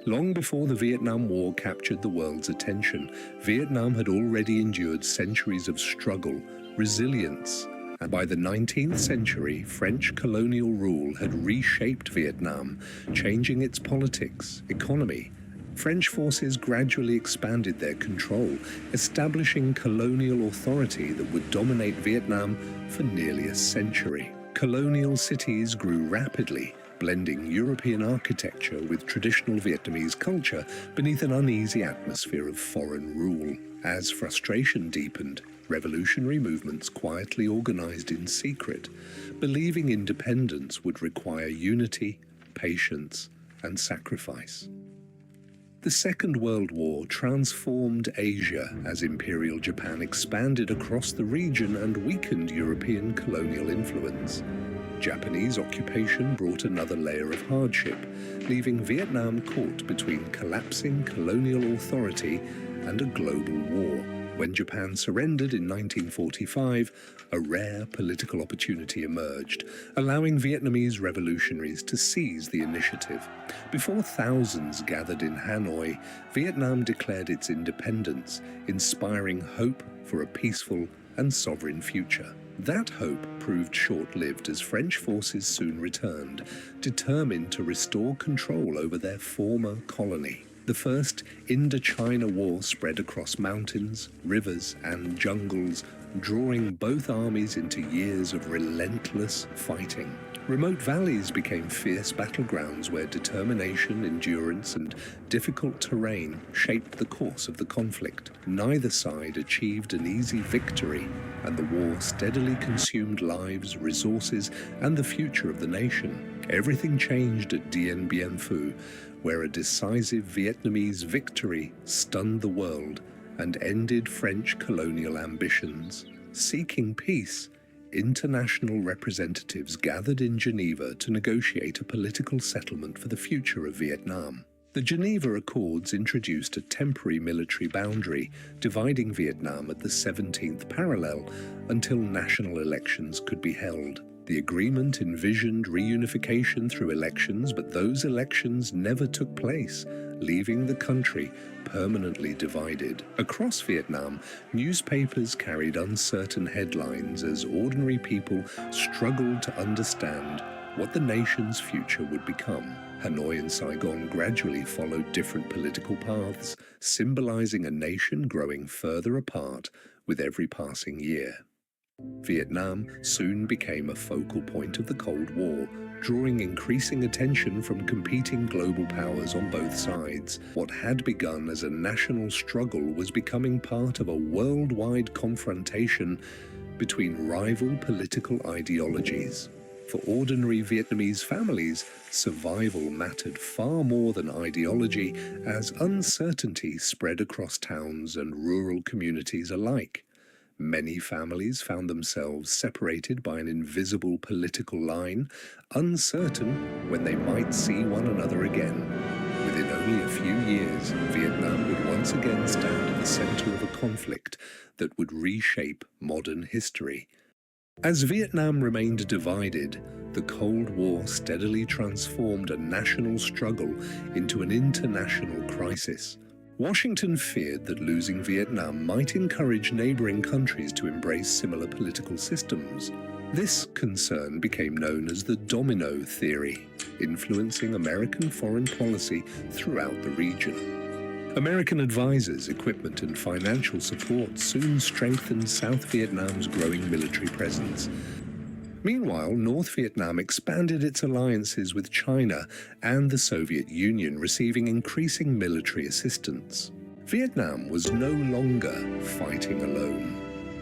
Long before the Vietnam War captured the world's attention, Vietnam had already endured centuries of struggle, resilience, and by the 19th century, French colonial rule had reshaped Vietnam, changing its politics, economy. French forces gradually expanded their control, establishing colonial authority that would dominate Vietnam for nearly a century. Colonial cities grew rapidly, blending European architecture with traditional Vietnamese culture beneath an uneasy atmosphere of foreign rule. As frustration deepened, revolutionary movements quietly organized in secret, believing independence would require unity, patience, and sacrifice. The Second World War transformed Asia as Imperial Japan expanded across the region and weakened European colonial influence. Japanese occupation brought another layer of hardship, leaving Vietnam caught between collapsing colonial authority and a global war. When Japan surrendered in 1945, a rare political opportunity emerged, allowing Vietnamese revolutionaries to seize the initiative. Before thousands gathered in Hanoi, Vietnam declared its independence, inspiring hope for a peaceful and sovereign future. That hope proved short-lived as French forces soon returned, determined to restore control over their former colony. The First Indochina War spread across mountains, rivers, and jungles, drawing both armies into years of relentless fighting. Remote valleys became fierce battlegrounds where determination, endurance, and difficult terrain shaped the course of the conflict. Neither side achieved an easy victory, and the war steadily consumed lives, resources, and the future of the nation. Everything changed at Dien Bien Phu, where a decisive Vietnamese victory stunned the world and ended French colonial ambitions. Seeking peace, international representatives gathered in Geneva to negotiate a political settlement for the future of Vietnam. The Geneva Accords introduced a temporary military boundary, dividing Vietnam at the 17th parallel until national elections could be held. The agreement envisioned reunification through elections, but those elections never took place, leaving the country permanently divided. Across Vietnam, newspapers carried uncertain headlines as ordinary people struggled to understand what the nation's future would become. Hanoi and Saigon gradually followed different political paths, symbolizing a nation growing further apart with every passing year. Vietnam soon became a focal point of the Cold War, drawing increasing attention from competing global powers on both sides. What had begun as a national struggle was becoming part of a worldwide confrontation between rival political ideologies. For ordinary Vietnamese families, survival mattered far more than ideology, as uncertainty spread across towns and rural communities alike. Many families found themselves separated by an invisible political line, uncertain when they might see one another again. Within only a few years, Vietnam would once again stand at the center of a conflict that would reshape modern history. As Vietnam remained divided, the Cold War steadily transformed a national struggle into an international crisis. Washington feared that losing Vietnam might encourage neighboring countries to embrace similar political systems. This concern became known as the domino theory, influencing American foreign policy throughout the region. American advisors, equipment, and financial support soon strengthened South Vietnam's growing military presence. Meanwhile, North Vietnam expanded its alliances with China and the Soviet Union, receiving increasing military assistance. Vietnam was no longer fighting alone.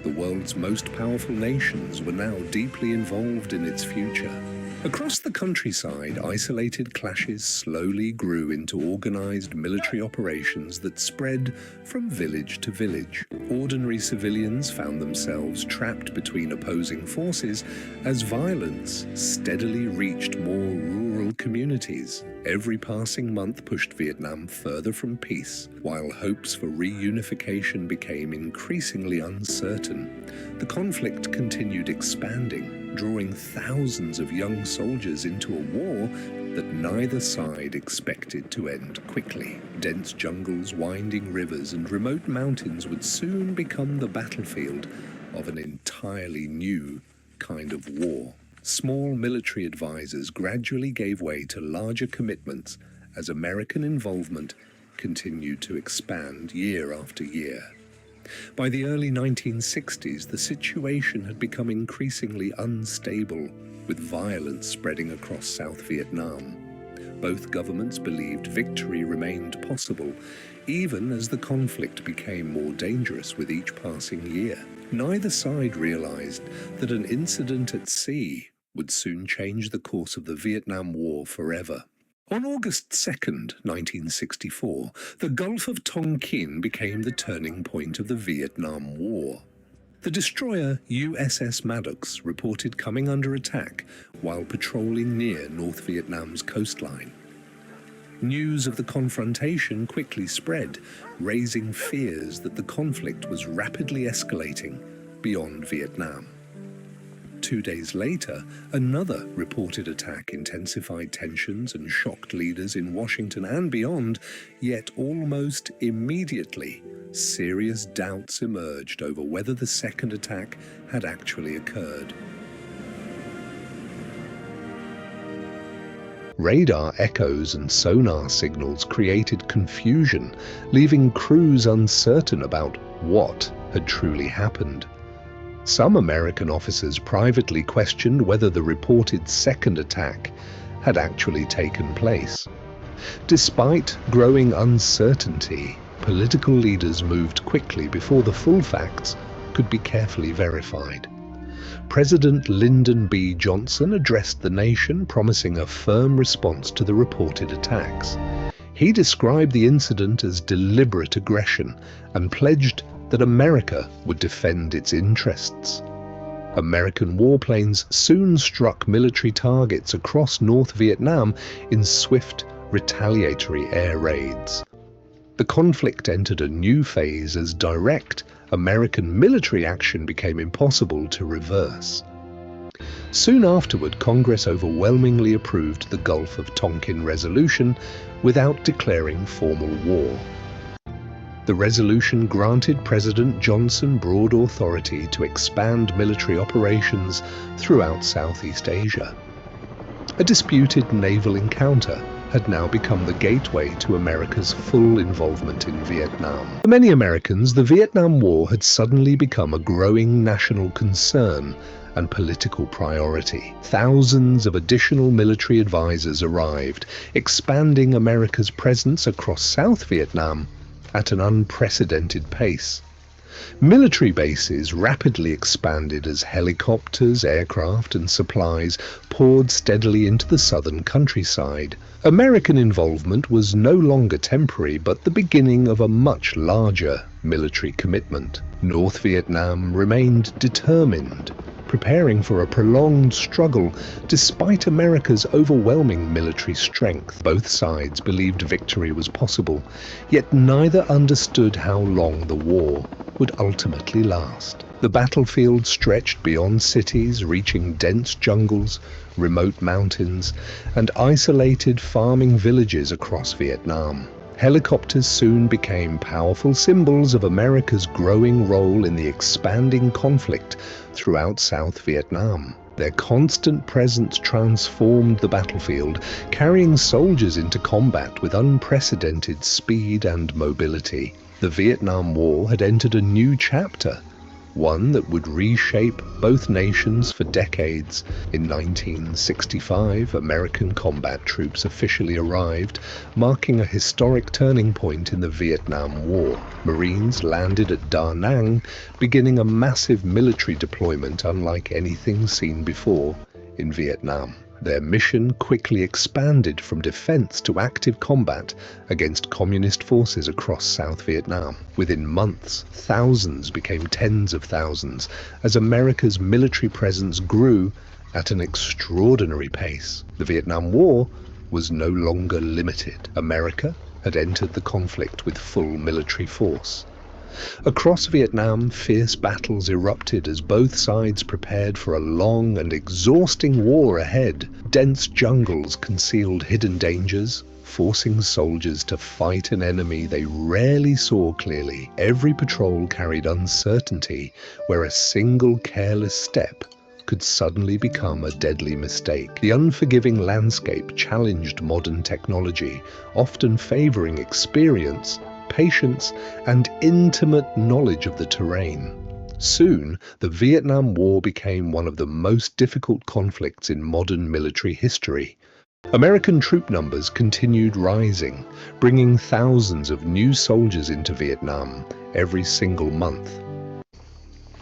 The world's most powerful nations were now deeply involved in its future. Across the countryside, isolated clashes slowly grew into organized military operations that spread from village to village. Ordinary civilians found themselves trapped between opposing forces as violence steadily reached more rural communities. Every passing month pushed Vietnam further from peace, while hopes for reunification became increasingly uncertain. The conflict continued expanding, drawing thousands of young soldiers into a war that neither side expected to end quickly. Dense jungles, winding rivers, and remote mountains would soon become the battlefield of an entirely new kind of war. Small military advisors gradually gave way to larger commitments as American involvement continued to expand year after year. By the early 1960s, the situation had become increasingly unstable, with violence spreading across South Vietnam. Both governments believed victory remained possible, even as the conflict became more dangerous with each passing year. Neither side realized that an incident at sea would soon change the course of the Vietnam War forever. On August 2nd, 1964, the Gulf of Tonkin became the turning point of the Vietnam War. The destroyer USS Maddox reported coming under attack while patrolling near North Vietnam's coastline. News of the confrontation quickly spread, raising fears that the conflict was rapidly escalating beyond Vietnam. 2 days later, another reported attack intensified tensions and shocked leaders in Washington and beyond, yet almost immediately, serious doubts emerged over whether the second attack had actually occurred. Radar echoes and sonar signals created confusion, leaving crews uncertain about what had truly happened. Some American officers privately questioned whether the reported second attack had actually taken place. Despite growing uncertainty, political leaders moved quickly before the full facts could be carefully verified. President Lyndon B. Johnson addressed the nation, promising a firm response to the reported attacks. He described the incident as deliberate aggression and pledged that America would defend its interests. American warplanes soon struck military targets across North Vietnam in swift, retaliatory air raids. The conflict entered a new phase as direct American military action became impossible to reverse. Soon afterward, Congress overwhelmingly approved the Gulf of Tonkin Resolution without declaring formal war. The resolution granted President Johnson broad authority to expand military operations throughout Southeast Asia. A disputed naval encounter had now become the gateway to America's full involvement in Vietnam. For many Americans, the Vietnam War had suddenly become a growing national concern and political priority. Thousands of additional military advisors arrived, expanding America's presence across South Vietnam at an unprecedented pace. Military bases rapidly expanded as helicopters, aircraft, and supplies poured steadily into the southern countryside. American involvement was no longer temporary, but the beginning of a much larger military commitment. North Vietnam remained determined, preparing for a prolonged struggle despite America's overwhelming military strength. Both sides believed victory was possible, yet neither understood how long the war would ultimately last. The battlefield stretched beyond cities, reaching dense jungles, remote mountains, and isolated farming villages across Vietnam. Helicopters soon became powerful symbols of America's growing role in the expanding conflict throughout South Vietnam. Their constant presence transformed the battlefield, carrying soldiers into combat with unprecedented speed and mobility. The Vietnam War had entered a new chapter, one that would reshape both nations for decades. In 1965, American combat troops officially arrived, marking a historic turning point in the Vietnam War. Marines landed at Da Nang, beginning a massive military deployment unlike anything seen before in Vietnam. Their mission quickly expanded from defense to active combat against communist forces across South Vietnam. Within months, thousands became tens of thousands as America's military presence grew at an extraordinary pace. The Vietnam War was no longer limited. America had entered the conflict with full military force. Across Vietnam, fierce battles erupted as both sides prepared for a long and exhausting war ahead. Dense jungles concealed hidden dangers, forcing soldiers to fight an enemy they rarely saw clearly. Every patrol carried uncertainty, where a single careless step could suddenly become a deadly mistake. The unforgiving landscape challenged modern technology, often favoring experience, patience, and intimate knowledge of the terrain. Soon, the Vietnam War became one of the most difficult conflicts in modern military history. American troop numbers continued rising, bringing thousands of new soldiers into Vietnam every single month.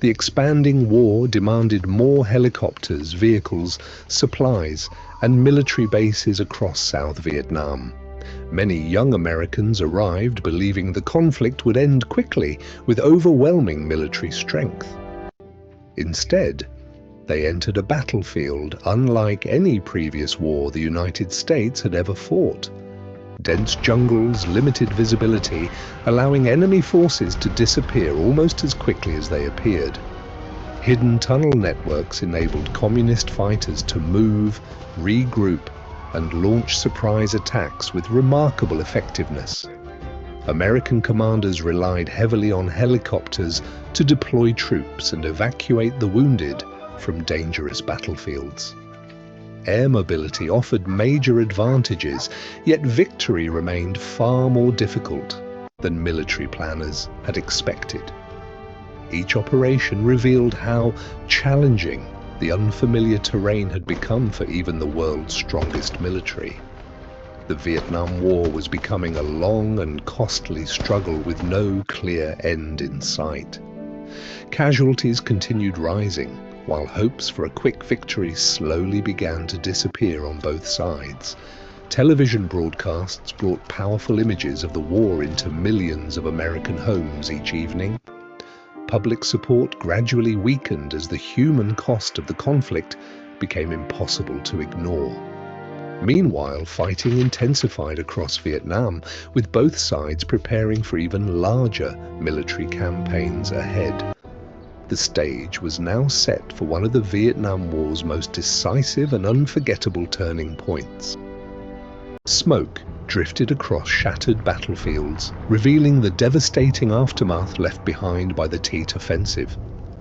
The expanding war demanded more helicopters, vehicles, supplies, and military bases across South Vietnam. Many young Americans arrived believing the conflict would end quickly with overwhelming military strength. Instead, they entered a battlefield unlike any previous war the United States had ever fought. Dense jungles, limited visibility, allowing enemy forces to disappear almost as quickly as they appeared. Hidden tunnel networks enabled communist fighters to move, regroup, and launch surprise attacks with remarkable effectiveness. American commanders relied heavily on helicopters to deploy troops and evacuate the wounded from dangerous battlefields. Air mobility offered major advantages, yet victory remained far more difficult than military planners had expected. Each operation revealed how challenging the unfamiliar terrain had become for even the world's strongest military. The Vietnam War was becoming a long and costly struggle with no clear end in sight. Casualties continued rising, while hopes for a quick victory slowly began to disappear on both sides. Television broadcasts brought powerful images of the war into millions of American homes each evening. Public support gradually weakened as the human cost of the conflict became impossible to ignore. Meanwhile, fighting intensified across Vietnam, with both sides preparing for even larger military campaigns ahead. The stage was now set for one of the Vietnam War's most decisive and unforgettable turning points. Smoke drifted across shattered battlefields, revealing the devastating aftermath left behind by the Tet Offensive.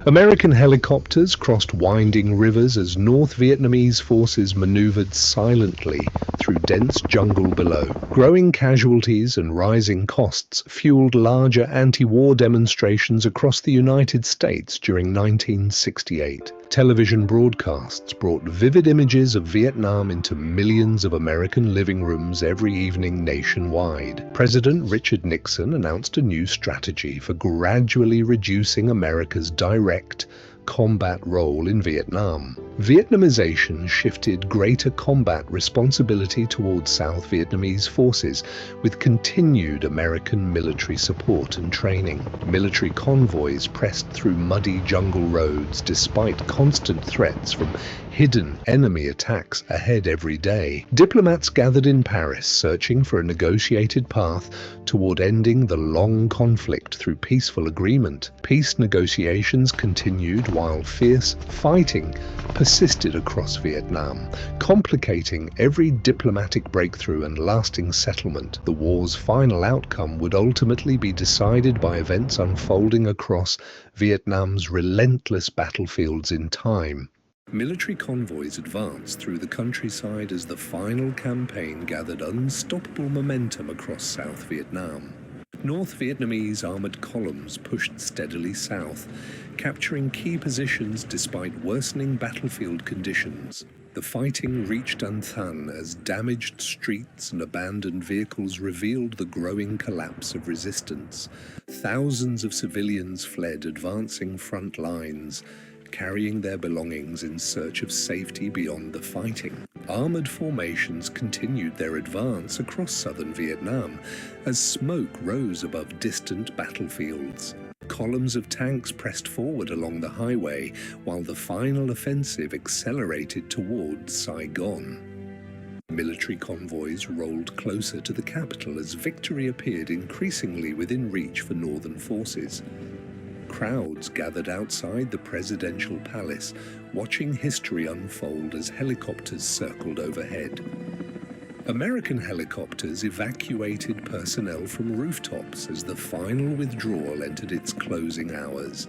American helicopters crossed winding rivers as North Vietnamese forces maneuvered silently through dense jungle below. Growing casualties and rising costs fueled larger anti-war demonstrations across the United States during 1968. Television broadcasts brought vivid images of Vietnam into millions of American living rooms every evening nationwide. President Richard Nixon announced a new strategy for gradually reducing America's direct combat role in Vietnam. Vietnamization shifted greater combat responsibility towards South Vietnamese forces, with continued American military support and training. Military convoys pressed through muddy jungle roads despite constant threats from hidden enemy attacks ahead every day. Diplomats gathered in Paris, searching for a negotiated path toward ending the long conflict through peaceful agreement. Peace negotiations continued while fierce fighting persisted across Vietnam, complicating every diplomatic breakthrough and lasting settlement. The war's final outcome would ultimately be decided by events unfolding across Vietnam's relentless battlefields in time. Military convoys advanced through the countryside as the final campaign gathered unstoppable momentum across South Vietnam. North Vietnamese armored columns pushed steadily south, capturing key positions despite worsening battlefield conditions. The fighting reached An Thanh as damaged streets and abandoned vehicles revealed the growing collapse of resistance. Thousands of civilians fled advancing front lines, carrying their belongings in search of safety beyond the fighting. Armored formations continued their advance across southern Vietnam as smoke rose above distant battlefields. Columns of tanks pressed forward along the highway while the final offensive accelerated towards Saigon. Military convoys rolled closer to the capital as victory appeared increasingly within reach for northern forces. Crowds gathered outside the presidential palace, watching history unfold as helicopters circled overhead. American helicopters evacuated personnel from rooftops as the final withdrawal entered its closing hours.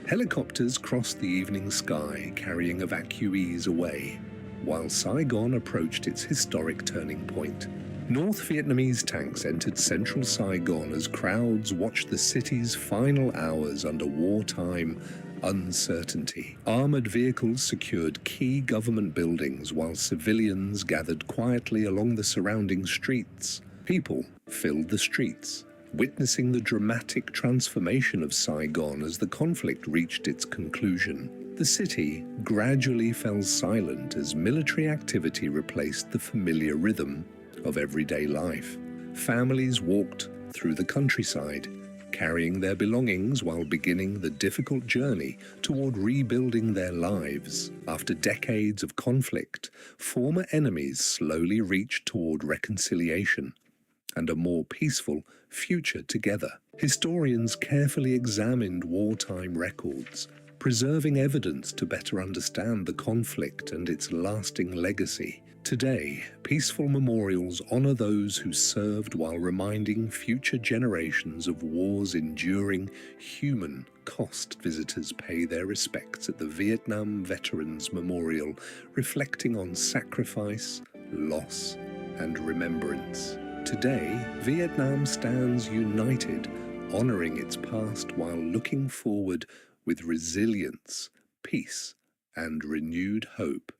Helicopters crossed the evening sky, carrying evacuees away, while Saigon approached its historic turning point. North Vietnamese tanks entered central Saigon as crowds watched the city's final hours under wartime uncertainty. Armored vehicles secured key government buildings while civilians gathered quietly along the surrounding streets. People filled the streets, witnessing the dramatic transformation of Saigon as the conflict reached its conclusion. The city gradually fell silent as military activity replaced the familiar rhythm of everyday life. Families walked through the countryside, carrying their belongings while beginning the difficult journey toward rebuilding their lives. After decades of conflict, former enemies slowly reached toward reconciliation and a more peaceful future together. Historians carefully examined wartime records, preserving evidence to better understand the conflict and its lasting legacy. Today, peaceful memorials honor those who served while reminding future generations of war's enduring human cost. Visitors pay their respects at the Vietnam Veterans Memorial, reflecting on sacrifice, loss, and remembrance. Today, Vietnam stands united, honoring its past while looking forward with resilience, peace, and renewed hope.